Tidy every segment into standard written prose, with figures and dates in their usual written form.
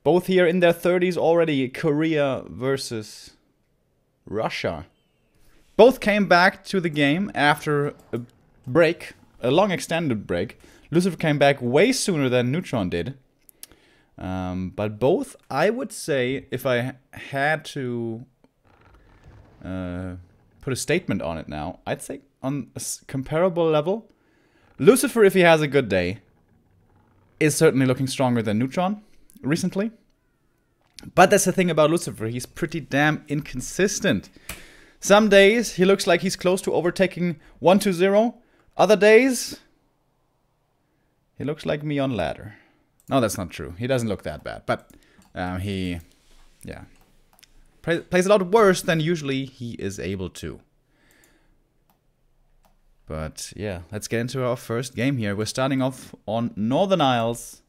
Both here in their 30s already. Korea versus Russia. Both came back to the game after a break, a long extended break. Lucifer came back way sooner than Neutron did. But both, I would say, if I had to put a statement on it now, I'd say on a comparable level, Lucifer, if he has a good day, is certainly looking stronger than Neutron recently. But that's the thing about Lucifer, he's pretty damn inconsistent. Some days he looks like he's close to overtaking 1-0. Other days, he looks like me on ladder. No, that's not true. He doesn't look that bad. But he plays a lot worse than usually he is able to. But yeah, let's get into our first game here. We're starting off on Northern Isles.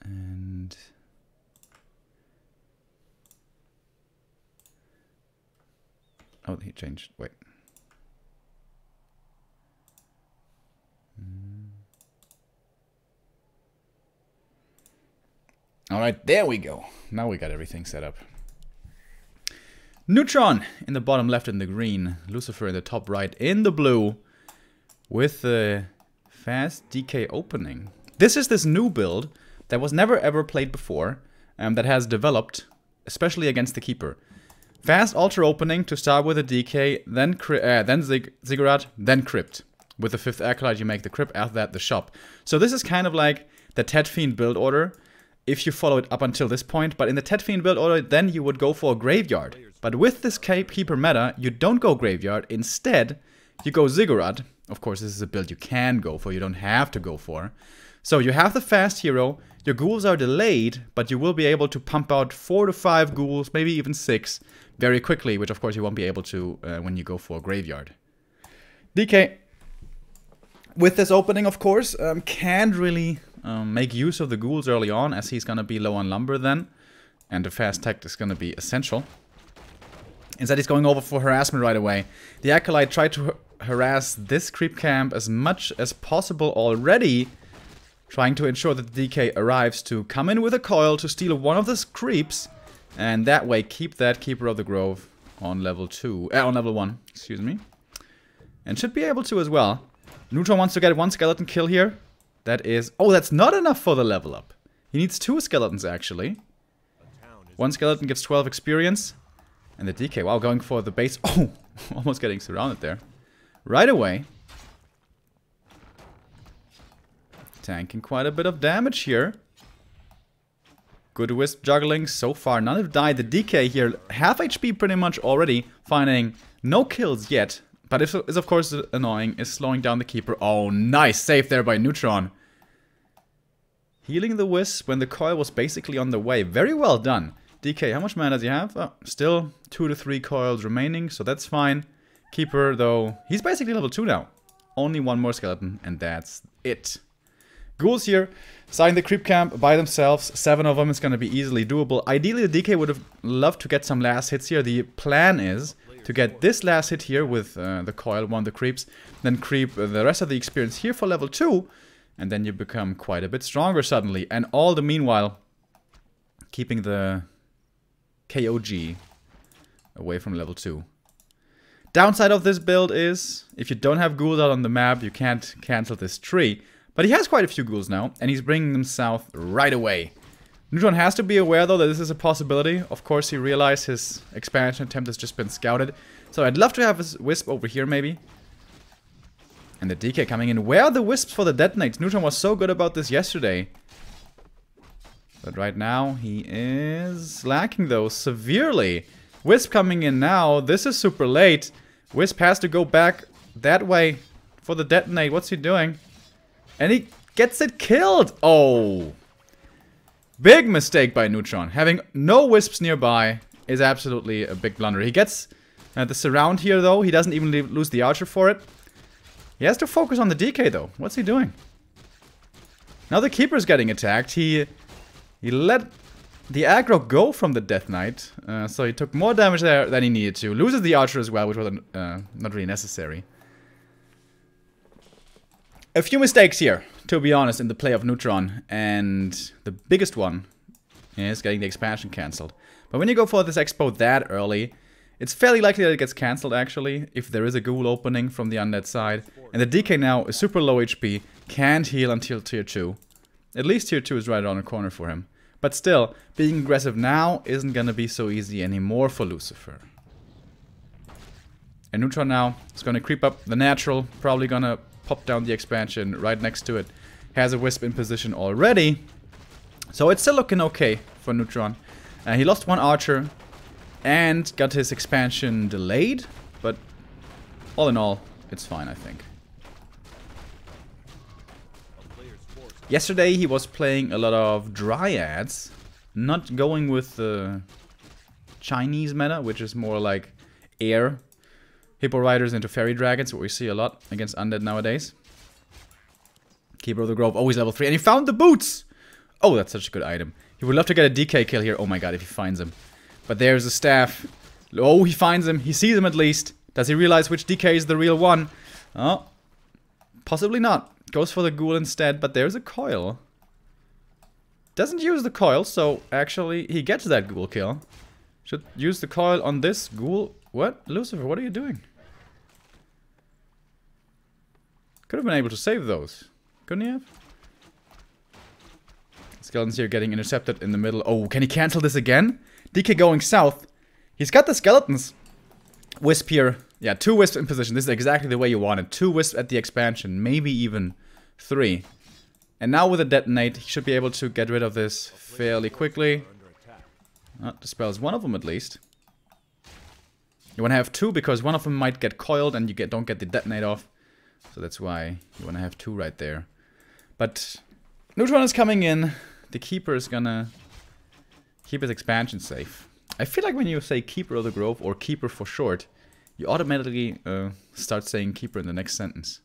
And oh, he changed. Wait. All right, there we go. Now we got everything set up. Neutron in the bottom left in the green. Lucifer in the top right in the blue. With the fast DK opening. This is this new build that was never ever played before. That has developed, especially against the Keeper. Fast ultra opening to start with a DK, then Ziggurat, then Crypt. With the 5th Acolyte you make the Crypt, after that the Shop. So this is kind of like the Tet Fiend build order, if you follow it up until this point. But in the Tet Fiend build order, then you would go for a Graveyard. But with this Keeper meta, you don't go Graveyard. Instead, you go Ziggurat. Of course, this is a build you can go for, you don't have to go for. So you have the fast hero, your ghouls are delayed, but you will be able to pump out 4 to 5 ghouls, maybe even 6, very quickly, which of course you won't be able to when you go for a Graveyard. DK, with this opening, of course, can't really make use of the ghouls early on, as he's gonna be low on lumber then, and the fast tech is gonna be essential. Instead, he's going over for harassment right away. The Acolyte tried to harass this creep camp as much as possible already, trying to ensure that the DK arrives to come in with a coil to steal one of the creeps, and that way keep that Keeper of the Grove on level 1, excuse me. And should be able to as well. Neutron wants to get 1 skeleton kill here. That is... oh, that's not enough for the level up. He needs 2 skeletons, actually. 1 skeleton gives 12 experience. And the DK, wow, going for the base. Oh, almost getting surrounded there. Right away. Tanking quite a bit of damage here. Good wisp juggling so far. None have died. The DK here, half HP pretty much already. Finding no kills yet. But is of course annoying. Is slowing down the Keeper. Oh, nice save there by Neutron. Healing the wisp when the coil was basically on the way. Very well done. DK, how much mana does he have? Oh, still 2 to 3 coils remaining, so that's fine. Keeper, though, he's basically level 2 now. Only 1 more skeleton, and that's it. Ghouls here, starting the creep camp by themselves. 7 of them is going to be easily doable. Ideally, the DK would have loved to get some last hits here. The plan is to get this last hit here with the coil, one of the creeps, then creep the rest of the experience here for level 2, and then you become quite a bit stronger suddenly. And all the meanwhile, keeping the KOG away from level 2. Downside of this build is, if you don't have ghouls out on the map, you can't cancel this tree. But he has quite a few ghouls now, and he's bringing them south right away. Neutron has to be aware, though, that this is a possibility. Of course, he realized his expansion attempt has just been scouted. So I'd love to have his wisp over here, maybe. And the DK coming in. Where are the wisps for the detonates? Neutron was so good about this yesterday. But right now, he is lacking those severely. Wisp coming in now. This is super late. Wisp has to go back that way for the detonate. What's he doing? And he gets it killed. Oh. Big mistake by Neutron. Having no wisps nearby is absolutely a big blunder. He gets the surround here, though. He doesn't even lose the archer for it. He has to focus on the DK, though. What's he doing? Now the Keeper's getting attacked. He let the aggro go from the Death Knight. So he took more damage there than he needed to. Loses the archer as well, which was not really necessary. A few mistakes here, to be honest, in the play of Neutron. And the biggest one is getting the expansion cancelled. But when you go for this expo that early, it's fairly likely that it gets cancelled, actually, if there is a ghoul opening from the undead side. And the DK now is super low HP, can't heal until tier 2. At least tier 2 is right around the corner for him. But still, being aggressive now isn't gonna be so easy anymore for Lucifer. And Neutron now is gonna creep up the natural, probably gonna pop down the expansion right next to it. Has a Wisp in position already. So it's still looking okay for Neutron. He lost one archer and got his expansion delayed, but all in all, it's fine, I think. Yesterday he was playing a lot of Dryads, not going with the Chinese meta, which is more like air Hippo Riders into Fairy Dragons, what we see a lot against Undead nowadays. Keeper of the Grove, always level 3, and he found the boots! Oh, that's such a good item. He would love to get a DK kill here. Oh my god, if he finds him. But there's a staff. Oh, he finds him. He sees him at least. Does he realize which DK is the real one? Oh, possibly not. Goes for the ghoul instead, but there's a coil. Doesn't use the coil, so actually he gets that ghoul kill. Should use the coil on this ghoul. What? Lucifer, what are you doing? Could have been able to save those. Couldn't he have? Skeletons here getting intercepted in the middle. Oh, can he cancel this again? DK going south. He's got the skeletons. Wisp here. Yeah, 2 wisps in position. This is exactly the way you want it. 2 wisps at the expansion. Maybe even 3. And now with a detonate, he should be able to get rid of this fairly quickly. Dispels one of them at least. You want to have 2 because one of them might get coiled and you don't get the detonate off. So that's why you want to have 2 right there. But Neutron is coming in. The Keeper is gonna keep his expansion safe. I feel like when you say Keeper of the Grove, or Keeper for short, you automatically start saying Keeper in the next sentence.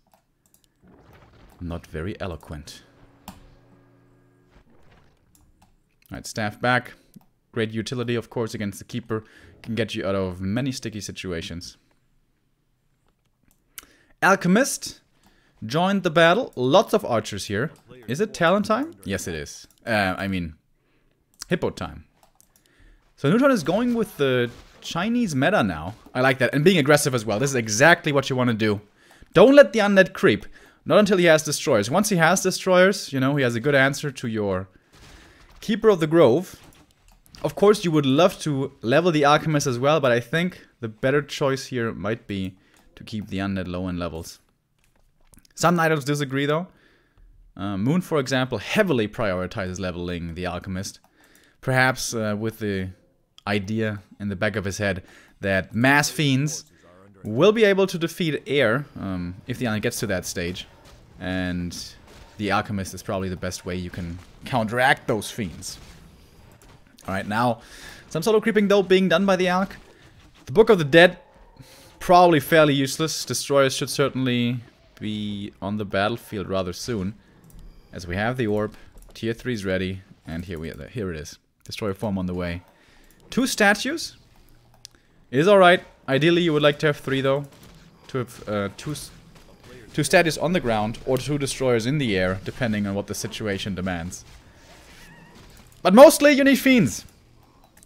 Not very eloquent. Alright, staff back. Great utility, of course, against the Keeper. Can get you out of many sticky situations. Alchemist joined the battle. Lots of archers here. Is it Talon time? Yes, it is. I mean, Hippo time. So Neutron is going with the Chinese meta now. I like that. And being aggressive as well. This is exactly what you want to do. Don't let the undead creep. Not until he has destroyers. Once he has destroyers, you know, he has a good answer to your Keeper of the Grove. Of course, you would love to level the Alchemist as well, but I think the better choice here might be to keep the undead low in levels. Some Night disagree though. Moon, for example, heavily prioritizes leveling the Alchemist. Perhaps with the idea in the back of his head that mass fiends will be able to defeat air if the undead gets to that stage. And the Alchemist is probably the best way you can counteract those fiends. Alright, now, some solo creeping though being done by the Alch. The Book of the Dead, probably fairly useless. Destroyers should certainly be on the battlefield rather soon. As we have the orb, tier 3 is ready, and here it is. Destroyer form on the way. 2 statues is alright. Ideally you would like to have 3 though. To have 2 statues on the ground, or 2 destroyers in the air, depending on what the situation demands. But mostly you need fiends.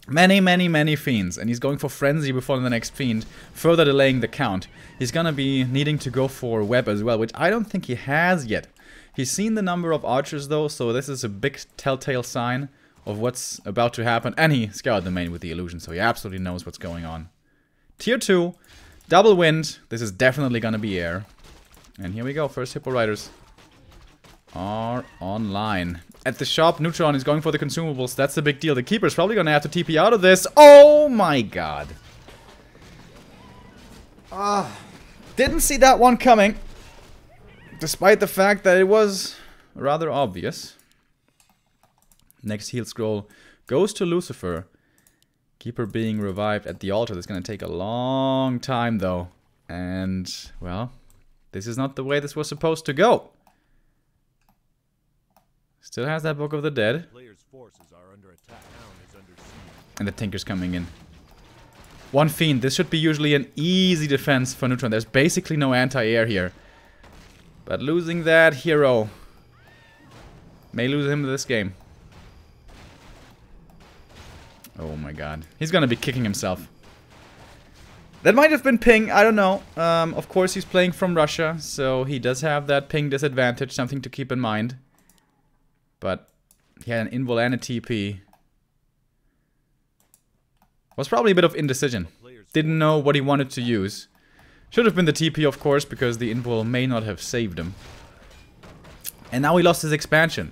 Many, many, many fiends. And he's going for Frenzy before the next fiend, further delaying the count. He's gonna be needing to go for Web as well, which I don't think he has yet. He's seen the number of archers though, so this is a big telltale sign of what's about to happen. And he scoured the main with the illusion, so he absolutely knows what's going on. Tier 2, double wind. This is definitely gonna be air. And here we go, first Hippo Riders are online. At the shop, Neutron is going for the consumables. That's the big deal. The Keeper's probably gonna have to TP out of this. Oh my god. Didn't see that one coming. Despite the fact that it was rather obvious. Next heal scroll goes to Lucifer. Keeper being revived at the altar. That's gonna take a long time though. And, well, this is not the way this was supposed to go. Still has that Book of the Dead. And the Tinker's coming in. 1 Fiend. This should be usually an easy defense for Neutron. There's basically no anti-air here. But losing that hero may lose him this game. Oh my god. He's gonna be kicking himself. That might have been ping, I don't know. Of course he's playing from Russia, so he does have that ping disadvantage, something to keep in mind. But he had an invul and a TP. Was probably a bit of indecision. Didn't know what he wanted to use. Should have been the TP, of course, because the invul may not have saved him. And now he lost his expansion.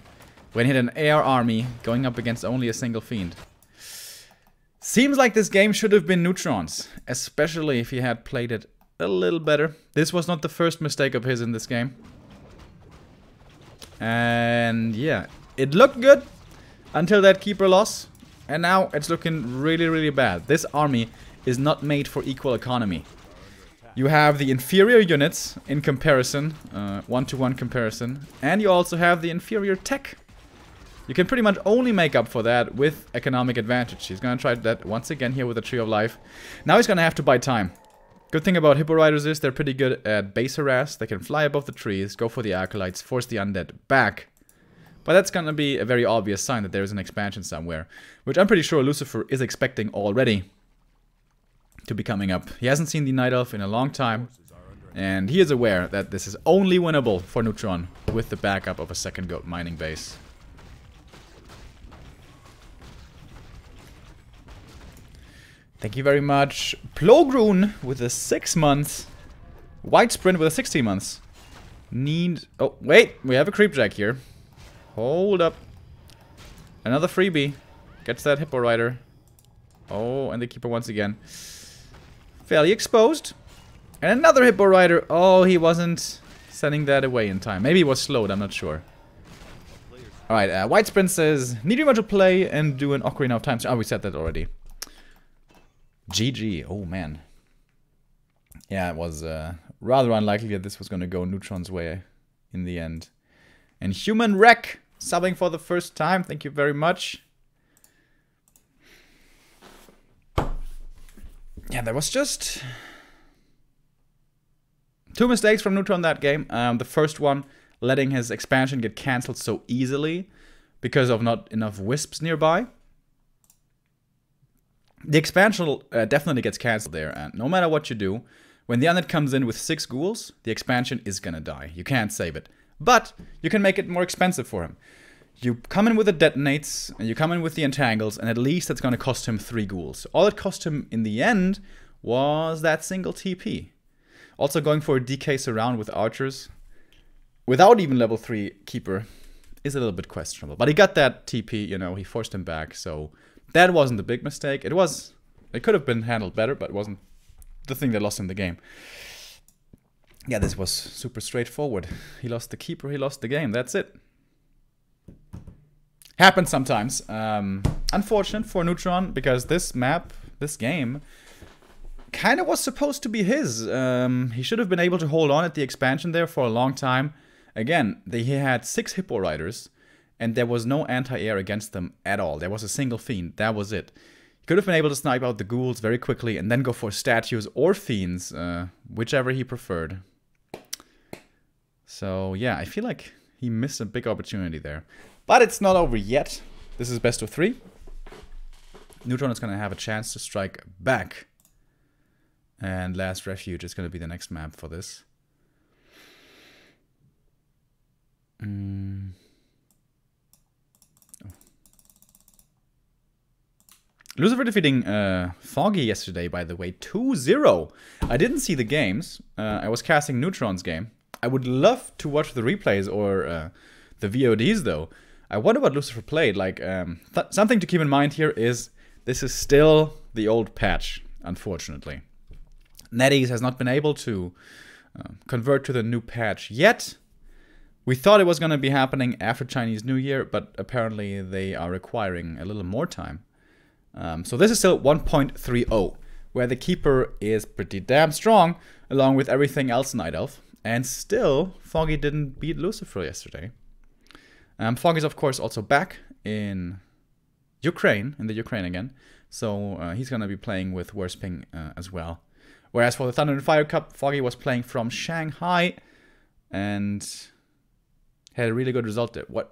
When he had an AR army going up against only a single fiend. Seems like this game should have been Neutron's, especially if he had played it a little better. This was not the first mistake of his in this game. And yeah, it looked good until that keeper loss. And now it's looking really, really bad. This army is not made for equal economy. You have the inferior units in comparison, one-to-one comparison. And you also have the inferior tech. You can pretty much only make up for that with economic advantage. He's gonna try that once again here with a Tree of Life. Now he's gonna have to buy time. Good thing about Hippo Riders is they're pretty good at base harass. They can fly above the trees, go for the acolytes, force the undead back. But that's gonna be a very obvious sign that there's an expansion somewhere. Which I'm pretty sure Lucifer is expecting already to be coming up. He hasn't seen the Night Elf in a long time. And he is aware that this is only winnable for Neutron with the backup of a second goat mining base. Thank you very much. Plogrun with a 6 months. White Sprint with a 16 months. Oh, wait. We have a Creepjack here. Hold up. Another freebie. Gets that Hippo Rider. Oh, and the Keeper once again. Fairly exposed. And another Hippo Rider. Oh, he wasn't sending that away in time. Maybe he was slowed. I'm not sure. Alright, White Sprint says, need you much to play and do an Ocarina of Time. Oh, we said that already. GG. Oh, man. Yeah, it was rather unlikely that this was going to go Neutron's way in the end. And Human Wreck subbing for the first time. Thank you very much. Yeah, there was just 2 mistakes from Neutron that game. The first one, letting his expansion get cancelled so easily because of not enough wisps nearby. The expansion definitely gets cancelled there, and no matter what you do, when the undead comes in with 6 ghouls, the expansion is gonna die. You can't save it. But you can make it more expensive for him. You come in with the detonates, and you come in with the entangles, and at least it's gonna cost him 3 ghouls. All it cost him in the end was that single TP. Also going for a DK surround with archers, without even level 3 keeper, is a little bit questionable. But he got that TP, you know, he forced him back, so that wasn't a big mistake. It could have been handled better, but it wasn't the thing that lost him the game. Yeah, this was super straightforward. He lost the keeper, he lost the game. That's it. Happens sometimes. Unfortunate for Neutron, because this map, this game, kind of was supposed to be his. He should have been able to hold on at the expansion there for a long time. Again, he had 6 Hippo Riders, and there was no anti-air against them at all. There was a single fiend. That was it. He could have been able to snipe out the ghouls very quickly and then go for statues or fiends, whichever he preferred. So, yeah, I feel like he missed a big opportunity there. But it's not over yet. This is best of 3. Neutron is going to have a chance to strike back. And Last Refuge is going to be the next map for this. Lucifer defeating Foggy yesterday, by the way, 2-0. I didn't see the games. I was casting Neutron's game. I would love to watch the replays or the VODs, though. I wonder what Lucifer played. Like, something to keep in mind here is this is still the old patch, unfortunately. NetEase has not been able to convert to the new patch yet. We thought it was going to be happening after Chinese New Year, but apparently they are requiring a little more time. So this is still 1.30, where the Keeper is pretty damn strong, along with everything else Night Elf. And still, Foggy didn't beat Lucifer yesterday. Foggy's, of course, also back in Ukraine, again. So he's going to be playing with worse ping as well. Whereas for the Thunder and Fire Cup, Foggy was playing from Shanghai. And had a really good result there. What?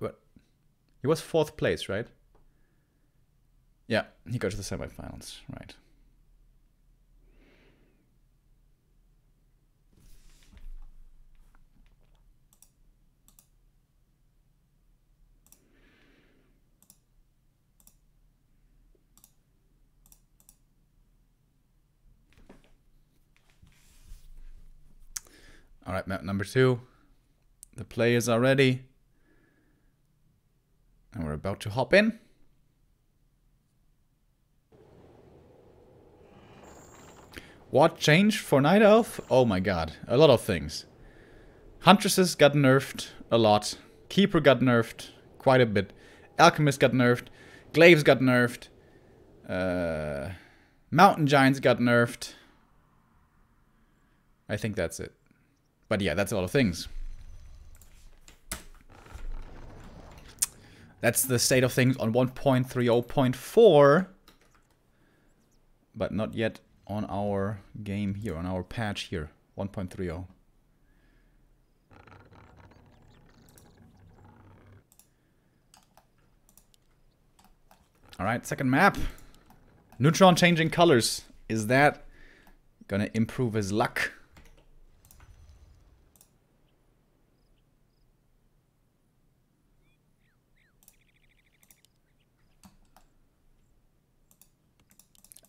He was 4th place, right? Yeah, he got to the semifinals, right. All right, map number 2. The players are ready. And we're about to hop in. What changed for Night Elf? Oh my god, a lot of things. Huntresses got nerfed a lot. Keeper got nerfed quite a bit. Alchemist got nerfed. Glaives got nerfed. Mountain Giants got nerfed. I think that's it. But yeah, that's a lot of things. That's the state of things on 1.30.4. But not yet on our game here, on our patch here. 1.30. Alright, second map. Neutron changing colors. Is that gonna improve his luck?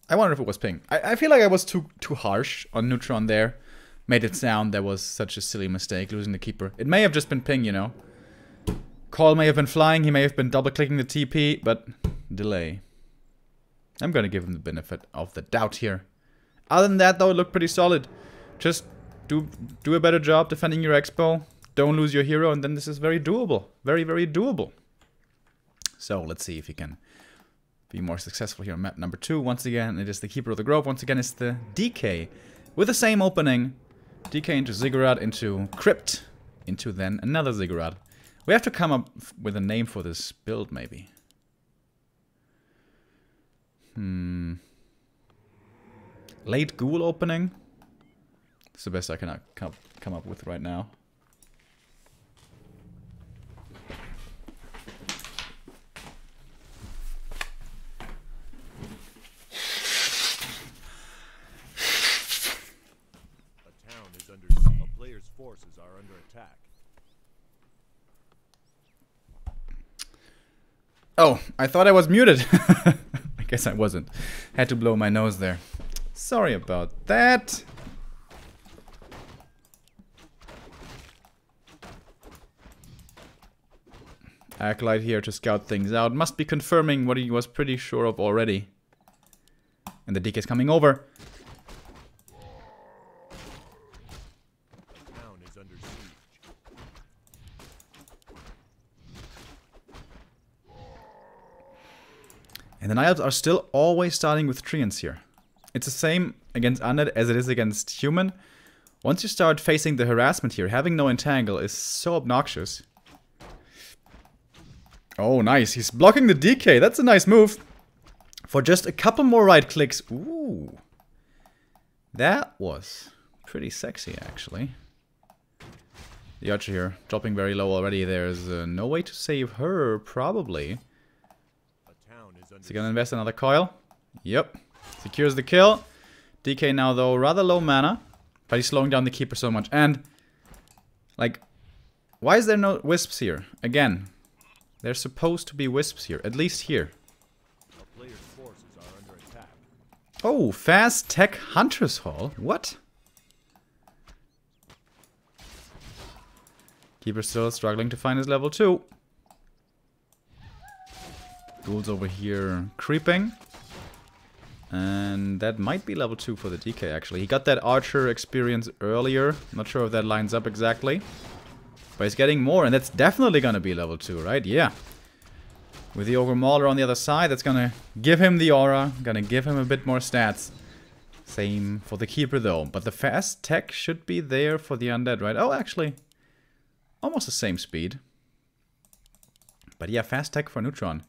I wonder if it was ping. I feel like I was too harsh on Neutron there. Made it sound that was such a silly mistake, losing the keeper. It may have just been ping, you know. Call may have been flying, he may have been double-clicking the TP, but delay. I'm gonna give him the benefit of the doubt here. Other than that, though, it looked pretty solid. Just do a better job defending your expo. Don't lose your hero, and then this is very doable. Very, very doable. So, let's see if he can be more successful here on map number 2. Once again, it is the Keeper of the Grove. Once again, it's the DK. With the same opening. DK into Ziggurat, into Crypt, into then another Ziggurat. We have to come up with a name for this build, maybe. Late Ghoul opening. It's the best I can come up with right now. Forces are under attack. Oh, I thought I was muted. I guess I wasn't. Had to blow my nose there. Sorry about that. Acolyte here to scout things out. Must be confirming what he was pretty sure of already. And the DK is coming over. And the Night are still always starting with Treants here. It's the same against Undead as it is against Human. Once you start facing the harassment here, having no entangle is so obnoxious. Oh, nice. He's blocking the DK. That's a nice move. For just a couple more right clicks. Ooh. That was pretty sexy, actually. The Archer here, dropping very low already. There's no way to save her, probably. Is he gonna invest another coil? Yep. Secures the kill. DK now, though, rather low mana. But he's slowing down the Keeper so much. And, like, why is there no Wisps here? Again, there's supposed to be Wisps here. At least here. Oh, fast tech Huntress Hall? What? Keeper still struggling to find his level 2. Ghouls over here creeping. And that might be level 2 for the DK, actually. He got that Archer experience earlier. Not sure if that lines up exactly. But he's getting more, and that's definitely gonna be level 2, right? Yeah. With the Ogre Mauler on the other side, that's gonna give him the aura. Gonna give him a bit more stats. Same for the Keeper, though. But the fast tech should be there for the Undead, right? Oh, actually. Almost the same speed. But yeah, fast tech for Neutron.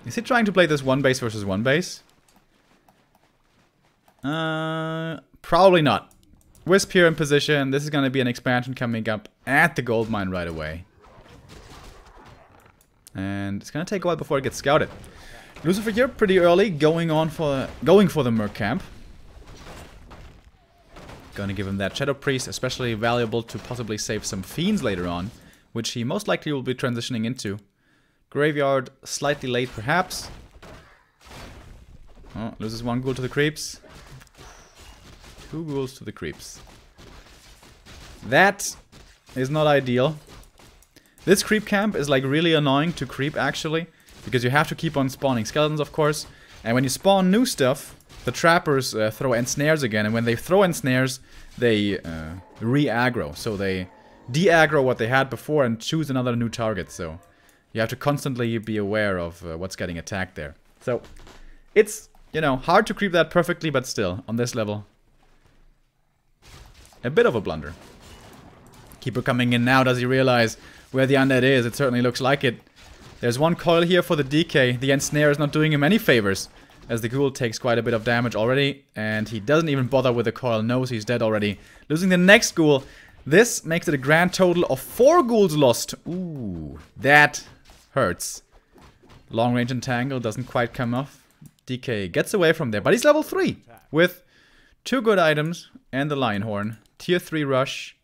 Is he trying to play this one base versus one base? Probably not. Wisp here in position. This is going to be an expansion coming up at the gold mine right away. And it's going to take a while before it gets scouted. Lucifer here pretty early, going for the Merc camp. Gonna give him that Shadow Priest, especially valuable to possibly save some Fiends later on, which he most likely will be transitioning into. Graveyard, slightly late perhaps. Oh, loses 1 ghoul to the creeps. 2 ghouls to the creeps. That is not ideal. This creep camp is like really annoying to creep actually, because you have to keep on spawning skeletons of course, and when you spawn new stuff, the trappers throw ensnares again, and when they throw ensnares, they re-aggro. So they de-aggro what they had before and choose another new target. So you have to constantly be aware of what's getting attacked there. So it's, you know, hard to creep that perfectly, but still, on this level, a bit of a blunder. Keeper coming in now, does he realize where the undead is? It certainly looks like it. There's 1 coil here for the DK. The ensnare is not doing him any favors, as the ghoul takes quite a bit of damage already, and he doesn't even bother with the coil, knows he's dead already. Losing the next ghoul. This makes it a grand total of 4 ghouls lost. Ooh, that hurts. Long range entangle doesn't quite come off. DK gets away from there, but he's level 3 with 2 good items and the Lion Horn. Tier 3 rush.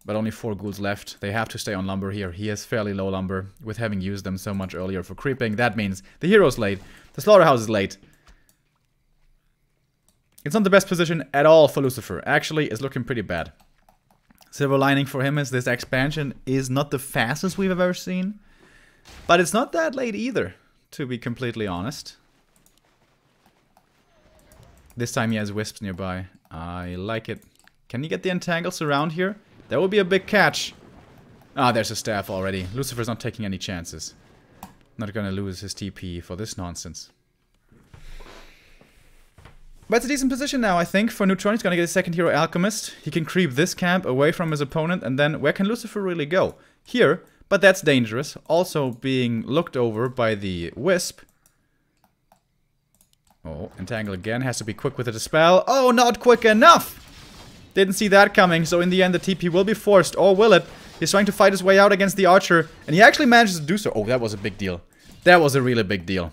But only 4 ghouls left. They have to stay on lumber here. He has fairly low lumber with having used them so much earlier for creeping. That means the hero's late. The slaughterhouse is late. It's not the best position at all for Lucifer. Actually, it's looking pretty bad. Silver lining for him is this expansion is not the fastest we've ever seen. But it's not that late either, to be completely honest. This time he has wisps nearby. I like it. Can you get the entangles around here? That would be a big catch. Ah, there's a staff already. Lucifer's not taking any chances. Not gonna lose his TP for this nonsense. But it's a decent position now, I think, for Neutron. He's gonna get a second hero Alchemist. He can creep this camp away from his opponent, and then where can Lucifer really go? Here, but that's dangerous. Also being looked over by the Wisp. Oh, entangle again. Has to be quick with the dispel. Oh, not quick enough! Didn't see that coming, so in the end the TP will be forced, or will it? He's trying to fight his way out against the Archer, and he actually manages to do so. Oh, that was a big deal. That was a really big deal.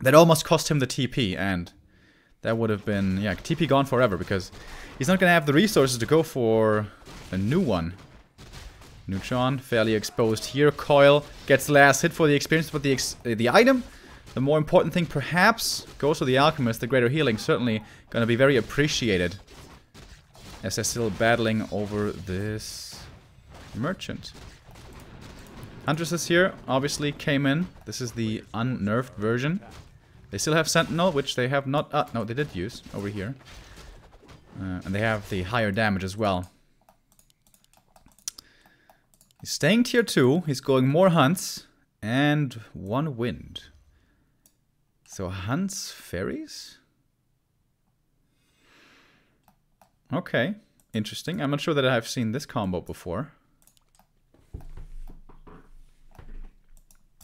That almost cost him the TP, and that would have been, yeah, TP gone forever, because he's not gonna have the resources to go for a new one. Neutron, fairly exposed here. Coil gets the last hit for the experience, but the item, the more important thing perhaps, goes to the Alchemist. The greater healing certainly gonna be very appreciated, as they're still battling over this merchant. Huntresses here obviously came in. This is the unnerfed version. They still have Sentinel, which they have not... no, they did use over here. And they have the higher damage as well. He's staying tier 2. He's going more hunts. And 1 wind. So hunts, fairies? Okay, interesting. I'm not sure that I've seen this combo before.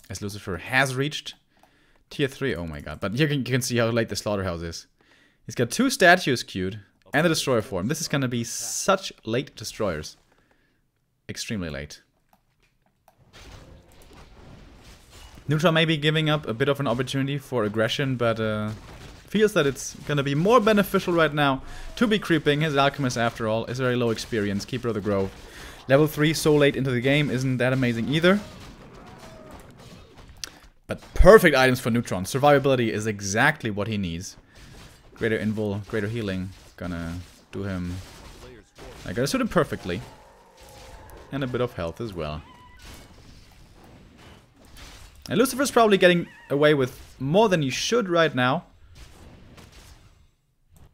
As Lucifer has reached tier 3. Oh my god. But here you can see how late the slaughterhouse is. He's got 2 statues queued and a destroyer form. This is going to be such late destroyers. Extremely late. Neutral may be giving up a bit of an opportunity for aggression, but feels that it's gonna be more beneficial right now to be creeping. His Alchemist, after all, is very low experience. Keeper of the Grove. Level 3 so late into the game isn't that amazing either. But perfect items for Neutron. Survivability is exactly what he needs. Greater invul, greater healing. Gonna do him... I gotta suit him perfectly. And a bit of health as well. And Lucifer's probably getting away with more than he should right now.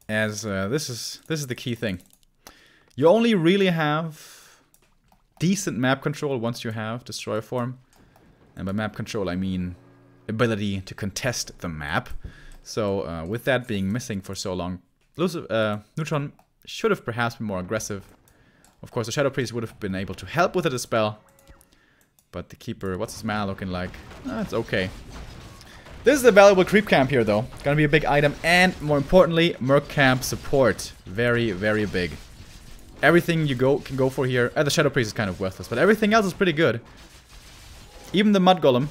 As this is the key thing. You only really have decent map control once you have Destroyer form. And by map control I mean ability to contest the map. So with that being missing for so long, Neutron should have perhaps been more aggressive. Of course the Shadow Priest would have been able to help with the dispel. But the Keeper, what's his mana looking like? It's okay. This is a valuable creep camp here, though. Gonna be a big item, and more importantly, merc camp support. Very, very big. Everything you can go for here. The Shadow Priest is kind of worthless, but everything else is pretty good. Even the Mud Golem,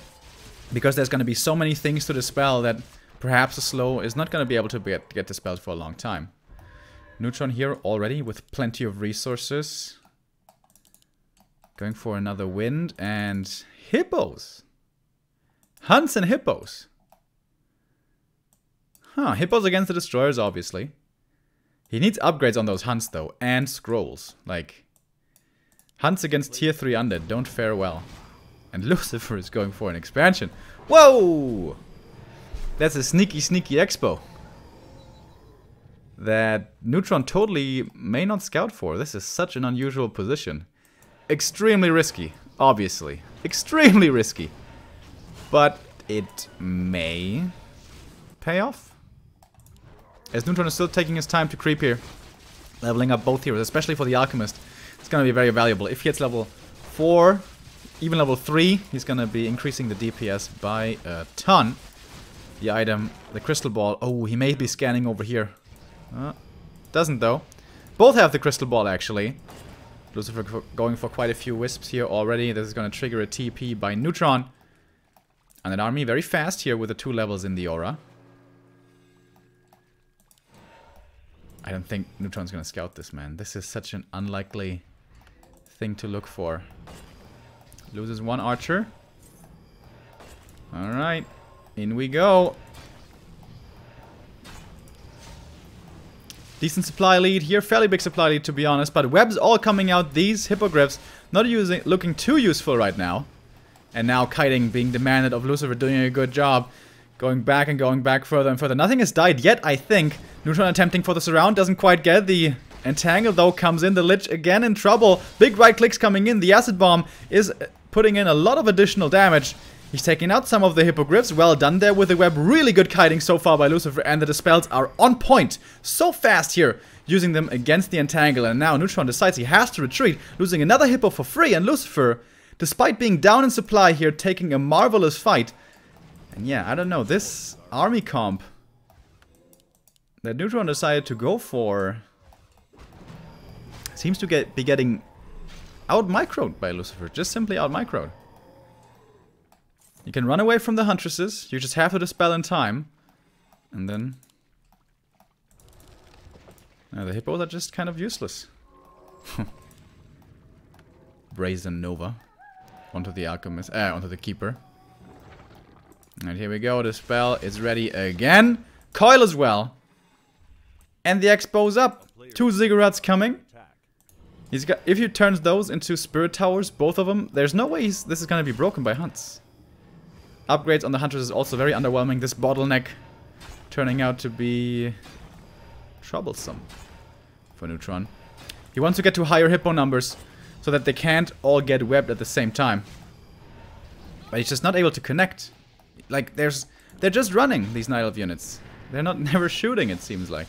because there's gonna be so many things to dispel that perhaps a slow is not gonna be able to get dispelled for a long time. Neutron here already with plenty of resources. Going for another wind and hippos. Hunts and hippos. Huh, hippos against the destroyers, obviously. He needs upgrades on those hunts, though, and scrolls. Like, hunts against tier 3 undead don't fare well. And Lucifer is going for an expansion. Whoa! That's a sneaky, sneaky expo. That Neutron totally may not scout for. This is such an unusual position. Extremely risky, obviously. Extremely risky. But it may pay off. As Neutron is still taking his time to creep here. Leveling up both heroes, especially for the Alchemist. It's going to be very valuable. If he hits level 4, even level 3, he's going to be increasing the DPS by a ton. The item, the Crystal Ball. Oh, he may be scanning over here. Doesn't though. Both have the Crystal Ball actually. Lucifer going for quite a few wisps here already. This is going to trigger a TP by Neutron. And an army very fast here with the 2 levels in the aura. I don't think Neutron's gonna scout this, man. This is such an unlikely thing to look for. Loses 1 archer. Alright. In we go. Decent supply lead here. Fairly big supply lead, to be honest. But webs all coming out. These hippogriffs not looking too useful right now. And now kiting being demanded of Lucifer, doing a good job. Going back and going back further and further. Nothing has died yet, I think. Neutron attempting for the surround, doesn't quite get the entangle though, comes in. The Lich again in trouble. Big right clicks coming in. The acid bomb is putting in a lot of additional damage. He's taking out some of the hippogriffs. Well done there with the web. Really good kiting so far by Lucifer, and the dispels are on point. So fast here, using them against the entangle. And now Neutron decides he has to retreat, losing another hippo for free. And Lucifer, despite being down in supply here, taking a marvelous fight. And yeah, I don't know, this army comp that Neutron decided to go for seems to be getting out-microed by Lucifer. Just simply out-microed. You can run away from the Huntresses, you just have to dispel in time. And then... now the hippos are just kind of useless. Brazen Nova. Onto the Alchemist, onto the Keeper. And here we go, the spell is ready again. Coil as well. And the expo's up. 2 ziggurats coming. He's got, if he turns those into Spirit Towers, both of them, there's no way this is going to be broken by hunts. Upgrades on the Hunters is also very underwhelming. This bottleneck turning out to be troublesome for Neutron. He wants to get to higher hippo numbers so that they can't all get webbed at the same time. But he's just not able to connect. Like, they're just running, these Night Elf units. They're not never shooting, it seems like.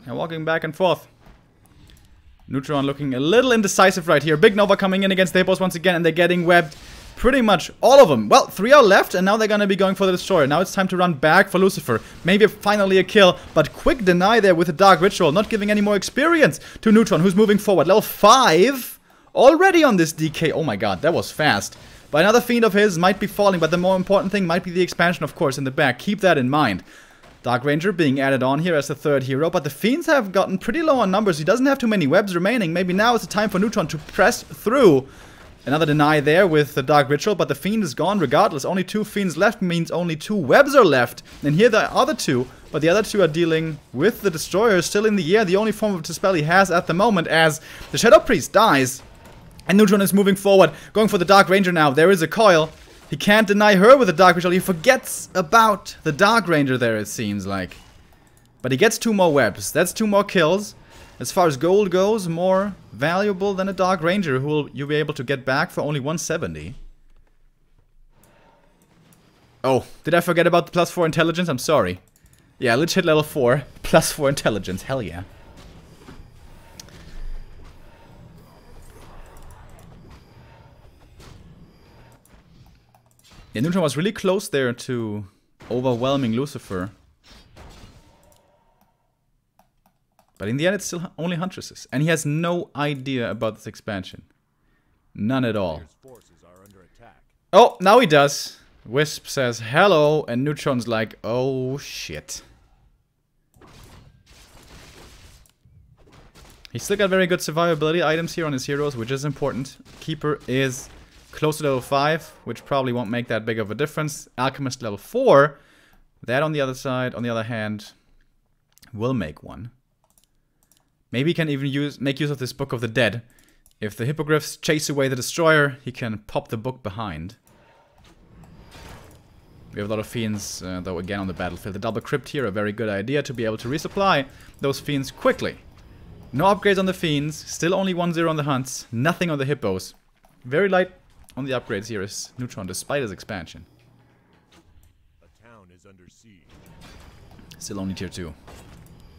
And walking back and forth. Neutron looking a little indecisive right here. Big Nova coming in against the hippos once again, and they're getting webbed. Pretty much all of them. Well, 3 are left, and now they're gonna be going for the Destroyer. Now it's time to run back for Lucifer. Maybe finally a kill, but quick deny there with the Dark Ritual. Not giving any more experience to Neutron, who's moving forward. Level 5 already on this DK. Oh my god, that was fast. But another Fiend of his might be falling, but the more important thing might be the expansion, of course, in the back. Keep that in mind. Dark Ranger being added on here as the 3rd hero, but the Fiends have gotten pretty low on numbers. He doesn't have too many webs remaining. Maybe now is the time for Neutron to press through. Another deny there with the Dark Ritual, but the Fiend is gone regardless. Only 2 Fiends left means only 2 webs are left. And here the other 2, but the other 2 are dealing with the Destroyer still in the air. The only form of dispel he has at the moment, as the Shadow Priest dies. And Neutron is moving forward, going for the Dark Ranger now. There is a coil. He can't deny her with the Dark Ritual. He forgets about the Dark Ranger there, it seems like. But he gets 2 more webs. That's 2 more kills. As far as gold goes, more valuable than a Dark Ranger, who you'll be able to get back for only 170. Oh, did I forget about the +4 intelligence? I'm sorry. Yeah, Lich hit level 4. +4 intelligence. Hell yeah. Yeah, Neutron was really close there to overwhelming Lucifer. But in the end, it's still only Huntresses. And he has no idea about this expansion. None at all. Oh, now he does. Wisp says hello, and Neutron's like, oh shit. He's still got very good survivability items here on his heroes, which is important. Keeper is close to level 5, which probably won't make that big of a difference. Alchemist level 4. That on the other side, on the other hand, will make one. Maybe he can even make use of this Book of the Dead. If the Hippogriffs chase away the Destroyer, he can pop the book behind. We have a lot of Fiends, though, again on the battlefield. The double crypt here, a very good idea to be able to resupply those Fiends quickly. No upgrades on the Fiends, still only 1-0 on the Hunts, nothing on the Hippos. Very light on the upgrades here is Neutron, despite his expansion. A town is under siege. Still only tier 2.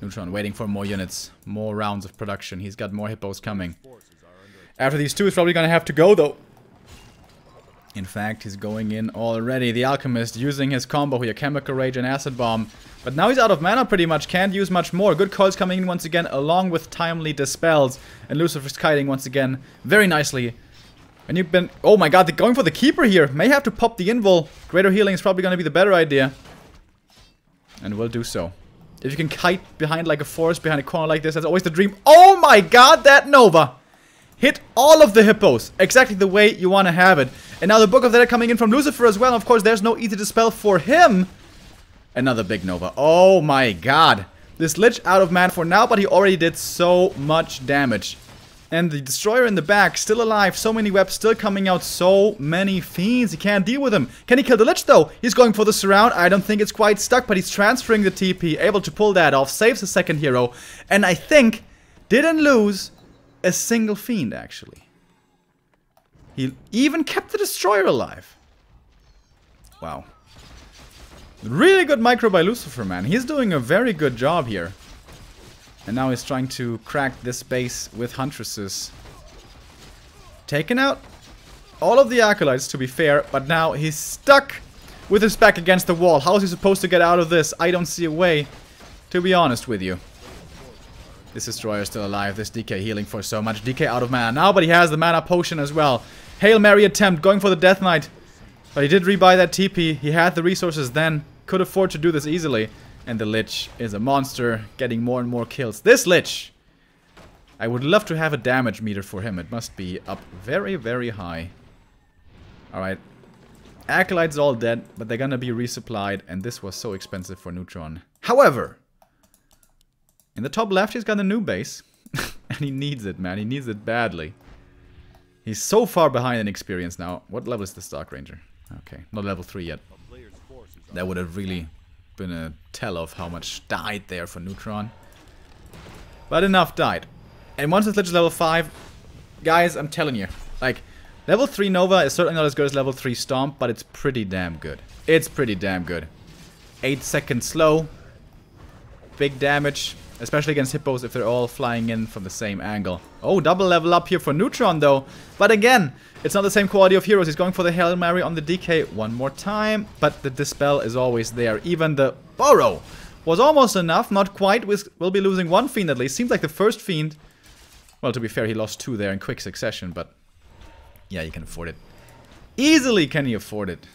Neutron waiting for more units, more rounds of production. He's got more Hippos coming. After these two, he's probably gonna have to go, though. In fact, he's going in already. The Alchemist using his combo here, Chemical Rage and Acid Bomb. But now he's out of mana pretty much, can't use much more. Good calls coming in once again, along with timely dispels. And Lucifer's kiting once again, very nicely. And you've been... Oh my god, they're going for the Keeper here. May have to pop the Invul. Greater healing is probably gonna be the better idea. And will do so. If you can kite behind like a forest, behind a corner like this, that's always the dream. Oh my god, that Nova! Hit all of the Hippos, exactly the way you want to have it. And now the Book of the Dead coming in from Lucifer as well. Of course, there's no easy dispel for him. Another big Nova. Oh my god. This Lich out of man for now, but he already did so much damage. And the Destroyer in the back, still alive. So many webs still coming out. So many Fiends. He can't deal with them. Can he kill the Lich though? He's going for the surround. I don't think it's quite stuck, but he's transferring the TP. Able to pull that off. Saves the second hero. And I think didn't lose a single Fiend, actually. He even kept the Destroyer alive. Wow. Really good micro by Lucifer, man. He's doing a very good job here. And now he's trying to crack this base with Huntresses. Taken out all of the Acolytes, to be fair. But now he's stuck with his back against the wall. How is he supposed to get out of this? I don't see a way, to be honest with you. This Destroyer is still alive. This DK healing for so much. DK out of mana now, but he has the mana potion as well. Hail Mary attempt, going for the Death Knight. But he did rebuy that TP. He had the resources then. Could afford to do this easily. And the Lich is a monster, getting more and more kills. This Lich! I would love to have a damage meter for him. It must be up very, very high. Alright. Acolytes all dead, but they're gonna be resupplied. And this was so expensive for Neutron. However, in the top left, he's got a new base. And he needs it, man. He needs it badly. He's so far behind in experience now. What level is the Stark Ranger? Okay, not level 3 yet. That would have really been a tell of how much died there for Neutron. But enough died. And once it's level 5, guys, I'm telling you, like, level 3 Nova is certainly not as good as level 3 Stomp, but it's pretty damn good. It's pretty damn good. 8 seconds slow. Big damage, especially against Hippos if they're all flying in from the same angle. Oh, double level up here for Neutron though. But again, it's not the same quality of heroes. He's going for the Hail Mary on the DK one more time. But the Dispel is always there. Even the Burrow was almost enough. Not quite. We'll be losing one Fiend at least. Seems like the first Fiend. Well, to be fair, he lost 2 there in quick succession. But yeah, you can afford it. Easily can you afford it.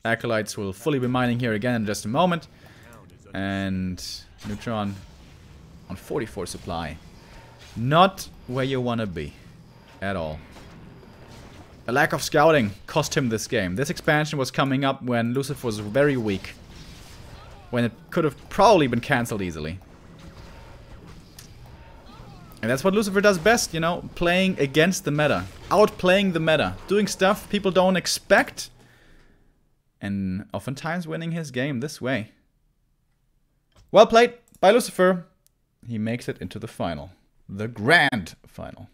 Acolytes will fully be mining here again in just a moment. And Neutron on 44 supply. Not where you want to be. At all. A lack of scouting cost him this game. This expansion was coming up when Lucifer was very weak. When it could have probably been cancelled easily. And that's what Lucifer does best, you know, playing against the meta. Outplaying the meta. Doing stuff people don't expect. And oftentimes winning his game this way. Well played by Lucifer. He makes it into the final. The grand final.